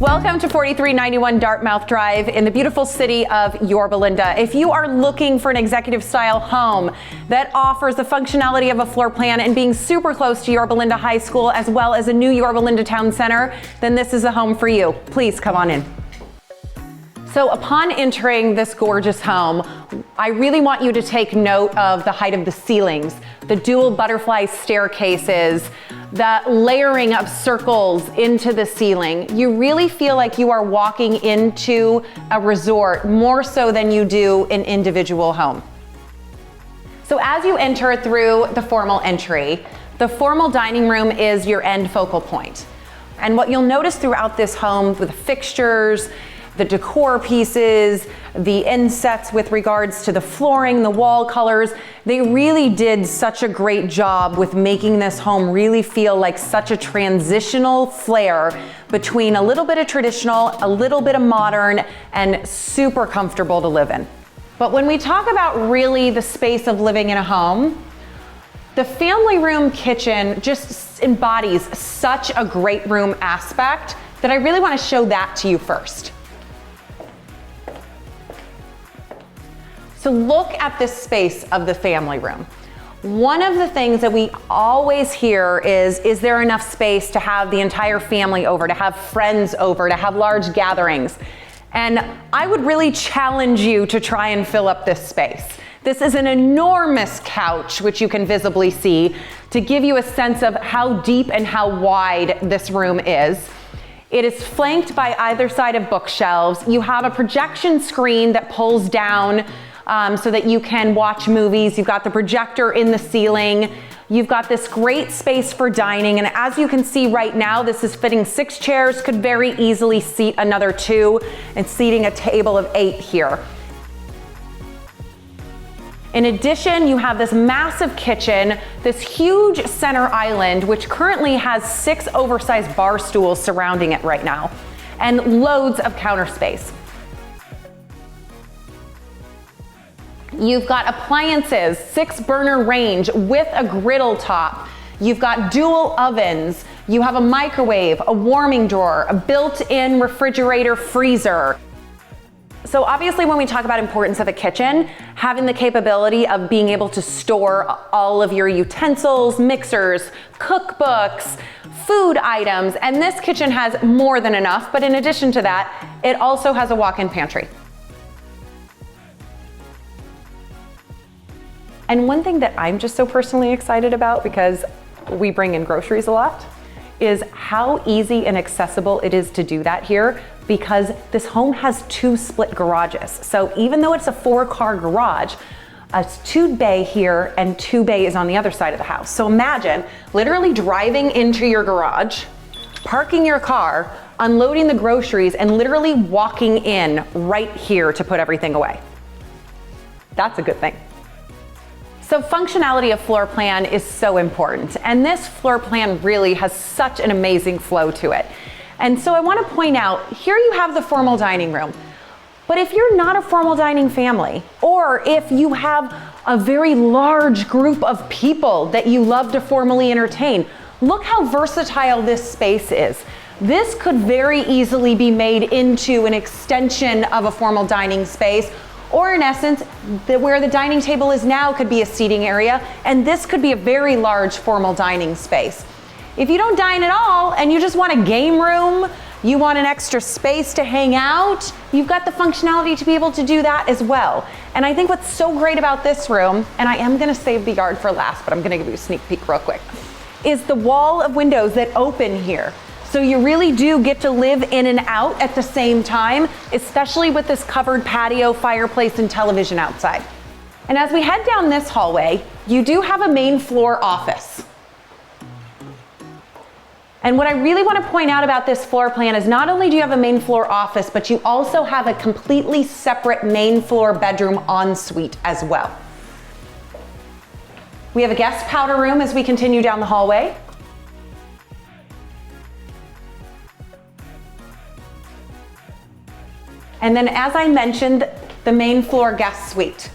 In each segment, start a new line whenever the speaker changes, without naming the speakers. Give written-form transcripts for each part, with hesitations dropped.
Welcome to 4391 Dartmouth Drive in the beautiful city of Yorba. If you are looking for an executive style home that offers the functionality of a floor plan and being super close to Yorba High School as well as a new Yorba Town Center, then this is a home for you. Please come on in. So upon entering this gorgeous home, I really want you to take note of the height of the ceilings, the dual butterfly staircases, the layering of circles into the ceiling. You really feel like you are walking into a resort more so than you do an individual home. So as you enter through the formal entry, the formal dining room is your end focal point. And what you'll notice throughout this home with the fixtures, the decor pieces, the insets with regards to the flooring, the wall colors, they really did such a great job with making this home really feel like such a transitional flair between a little bit of traditional, a little bit of modern, and super comfortable to live in. But when we talk about really the space of living in a home, the family room kitchen just embodies such a great room aspect that I really want to show that to you first. So look at this space of the family room. One of the things that we always hear is there enough space to have the entire family over, to have friends over, to have large gatherings? And I would really challenge you to try and fill up this space. This is an enormous couch, which you can visibly see, to give you a sense of how deep and how wide this room is. It is flanked by either side of bookshelves. You have a projection screen that pulls down so that you can watch movies. You've got the projector in the ceiling. You've got this great space for dining. And as you can see right now, this is fitting 6 chairs, could very easily seat another 2, and seating a table of 8 here. In addition, you have this massive kitchen, this huge center island, which currently has 6 oversized bar stools surrounding it right now, and loads of counter space. You've got appliances, 6-burner range with a griddle top. You've got dual ovens. You have a microwave, a warming drawer, a built-in refrigerator freezer. So obviously when we talk about importance of a kitchen, having the capability of being able to store all of your utensils, mixers, cookbooks, food items, and this kitchen has more than enough, but in addition to that, it also has a walk-in pantry. And one thing that I'm just so personally excited about, because we bring in groceries a lot, is how easy and accessible it is to do that here, because this home has 2 split garages. So even though it's a 4-car garage, it's 2 bay here and 2 bay is on the other side of the house. So imagine literally driving into your garage, parking your car, unloading the groceries, and literally walking in right here to put everything away. That's a good thing. So functionality of floor plan is so important, and this floor plan really has such an amazing flow to it. And so I want to point out, here you have the formal dining room, but if you're not a formal dining family, or if you have a very large group of people that you love to formally entertain, look how versatile this space is. This could very easily be made into an extension of a formal dining space, or in essence, where the dining table is now could be a seating area, and this could be a very large formal dining space. If you don't dine at all and you just want a game room, you want an extra space to hang out, you've got the functionality to be able to do that as well. And I think what's so great about this room, and I am gonna save the yard for last, but I'm gonna give you a sneak peek real quick, is the wall of windows that open here. So you really do get to live in and out at the same time, especially with this covered patio, fireplace, and television outside. And as we head down this hallway, you do have a main floor office. And what I really want to point out about this floor plan is not only do you have a main floor office, but you also have a completely separate main floor bedroom ensuite as well. We have a guest powder room as we continue down the hallway. And then, as I mentioned, the main floor guest suite.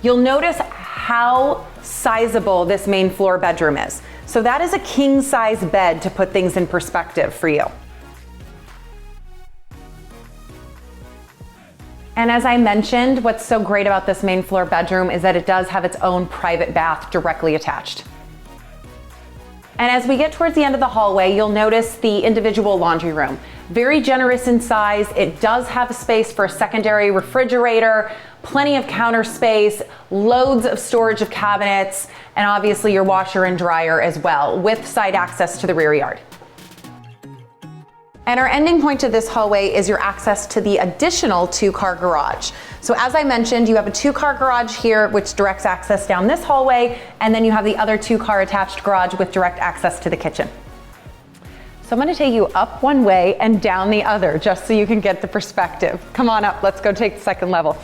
You'll notice how sizable this main floor bedroom is. So that is a king size bed to put things in perspective for you. And as I mentioned, what's so great about this main floor bedroom is that it does have its own private bath directly attached. And as we get towards the end of the hallway, you'll notice the individual laundry room. Very generous in size. It does have a space for a secondary refrigerator, plenty of counter space, loads of storage of cabinets, and obviously your washer and dryer as well, with side access to the rear yard. And our ending point to this hallway is your access to the additional 2-car garage. So as I mentioned, you have a 2-car garage here, which directs access down this hallway, and then you have the other 2-car attached garage with direct access to the kitchen. So I'm gonna take you up one way and down the other, just so you can get the perspective. Come on up, let's go take the second level.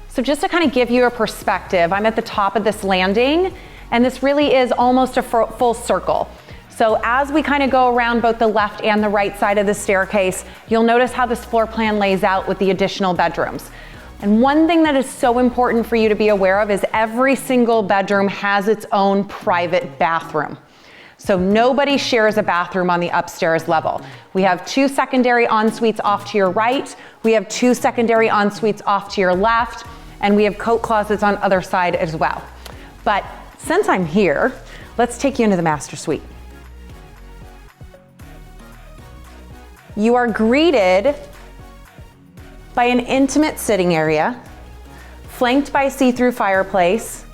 So just to kind of give you a perspective, I'm at the top of this landing, and this really is almost a full circle. So as we kind of go around both the left and the right side of the staircase, you'll notice how this floor plan lays out with the additional bedrooms. And one thing that is so important for you to be aware of is every single bedroom has its own private bathroom. So nobody shares a bathroom on the upstairs level. We have 2 secondary en-suites off to your right, we have 2 secondary en-suites off to your left, and we have coat closets on other side as well. But since I'm here, let's take you into the master suite. You are greeted by an intimate sitting area, flanked by a see-through fireplace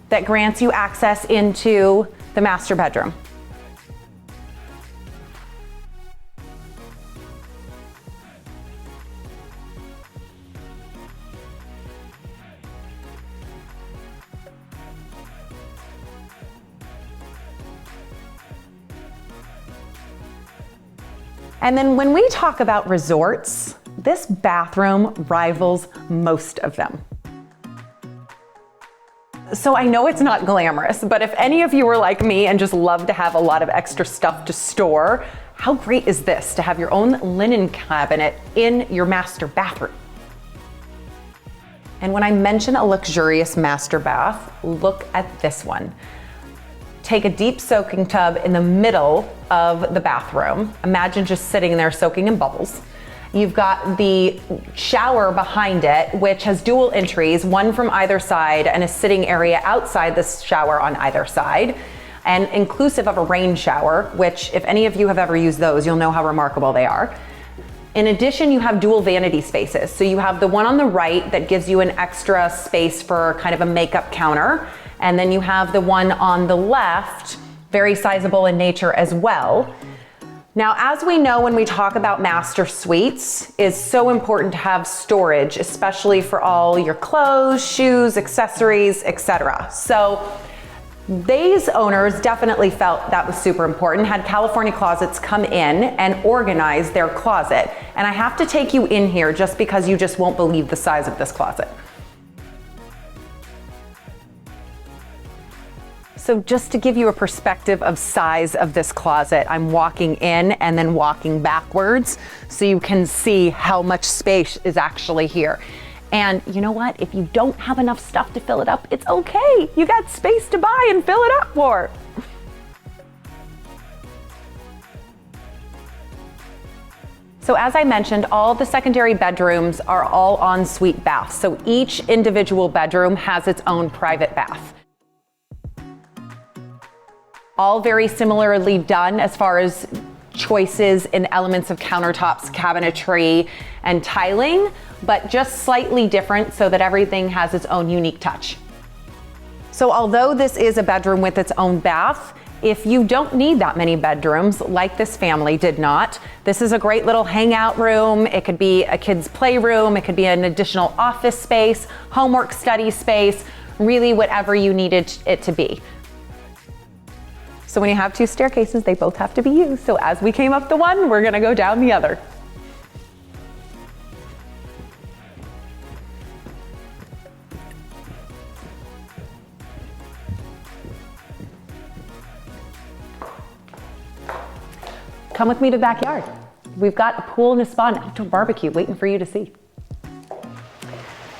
that grants you access into the master bedroom. And then when we talk about resorts, this bathroom rivals most of them. So I know it's not glamorous, but if any of you are like me and just love to have a lot of extra stuff to store, how great is this to have your own linen cabinet in your master bathroom? And when I mention a luxurious master bath, look at this one. Take a deep soaking tub in the middle of the bathroom. Imagine just sitting there soaking in bubbles. You've got the shower behind it, which has dual entries, one from either side, and a sitting area outside the shower on either side, and inclusive of a rain shower, which if any of you have ever used those, you'll know how remarkable they are. In addition, you have dual vanity spaces. So you have the one on the right that gives you an extra space for kind of a makeup counter. And then you have the one on the left, very sizable in nature as well. Now, as we know, when we talk about master suites, it's so important to have storage, especially for all your clothes, shoes, accessories, etc. So these owners definitely felt that was super important, had California Closets come in and organize their closet. And I have to take you in here just because you just won't believe the size of this closet. So just to give you a perspective of size of this closet, I'm walking in and then walking backwards so you can see how much space is actually here. And you know what? If you don't have enough stuff to fill it up, it's okay. You got space to buy and fill it up for. So as I mentioned, all the secondary bedrooms are all ensuite baths. So each individual bedroom has its own private bath. All very similarly done as far as choices in elements of countertops, cabinetry, and tiling, but just slightly different so that everything has its own unique touch. So although this is a bedroom with its own bath, if you don't need that many bedrooms, like this family did not, this is a great little hangout room. It could be a kid's playroom. It could be an additional office space, homework study space, really whatever you needed it to be. So when you have 2 staircases, they both have to be used. So as we came up the one, we're gonna go down the other. Come with me to the backyard. We've got a pool and a spa and outdoor barbecue waiting for you to see.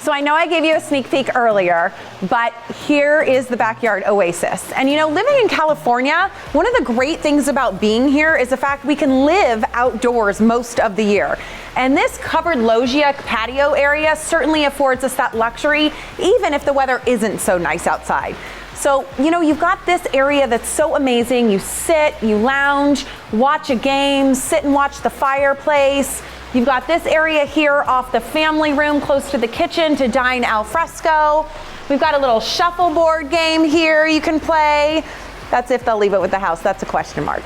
So I know I gave you a sneak peek earlier, but here is the backyard oasis. And you know, living in California, one of the great things about being here is the fact we can live outdoors most of the year. And this covered loggia patio area certainly affords us that luxury, even if the weather isn't so nice outside. So, you know, you've got this area that's so amazing. You sit, you lounge, watch a game, sit and watch the fireplace. You've got this area here off the family room close to the kitchen to dine al fresco. We've got a little shuffleboard game here you can play. That's if they'll leave it with the house. That's a question mark.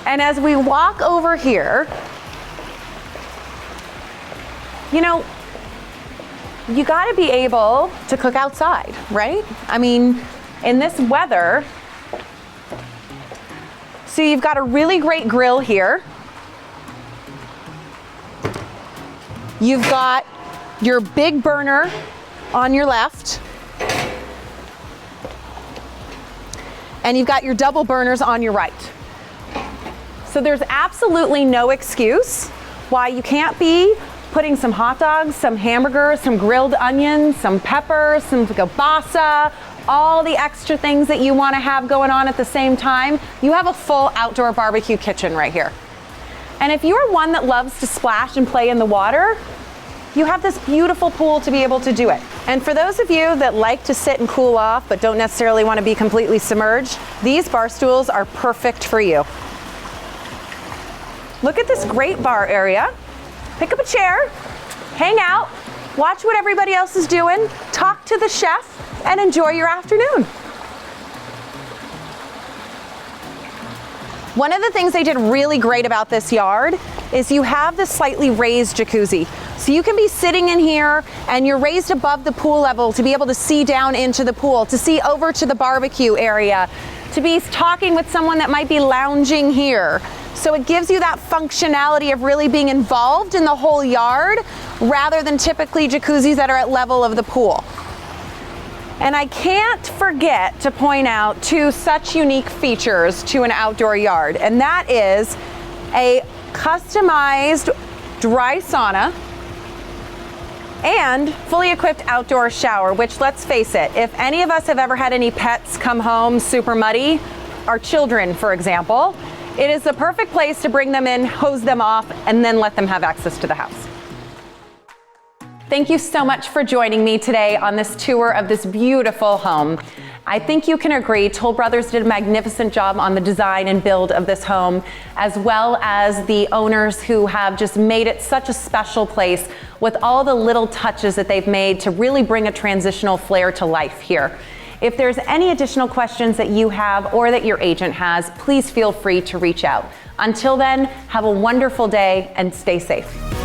And as we walk over here, you know, you got to be able to cook outside, right? I mean, in this weather, so you've got a really great grill here. You've got your big burner on your left, and you've got your double burners on your right. So there's absolutely no excuse why you can't be putting some hot dogs, some hamburgers, some grilled onions, some peppers, some kielbasa, all the extra things that you want to have going on at the same time. You have a full outdoor barbecue kitchen right here. And if you're one that loves to splash and play in the water, you have this beautiful pool to be able to do it. And for those of you that like to sit and cool off but don't necessarily want to be completely submerged, these bar stools are perfect for you. Look at this great bar area. Pick up a chair, hang out, watch what everybody else is doing, talk to the chef, and enjoy your afternoon. One of the things they did really great about this yard is you have this slightly raised jacuzzi. So you can be sitting in here and you're raised above the pool level to be able to see down into the pool, to see over to the barbecue area, to be talking with someone that might be lounging here. So it gives you that functionality of really being involved in the whole yard rather than typically jacuzzis that are at level of the pool. And I can't forget to point out two such unique features to an outdoor yard, and that is a customized dry sauna and fully equipped outdoor shower, which, let's face it, if any of us have ever had any pets come home super muddy, our children, for example, it is the perfect place to bring them in, hose them off, and then let them have access to the house. Thank you so much for joining me today on this tour of this beautiful home. I think you can agree Toll Brothers did a magnificent job on the design and build of this home, as well as the owners who have just made it such a special place with all the little touches that they've made to really bring a transitional flair to life here. If there's any additional questions that you have or that your agent has, please feel free to reach out. Until then, have a wonderful day and stay safe.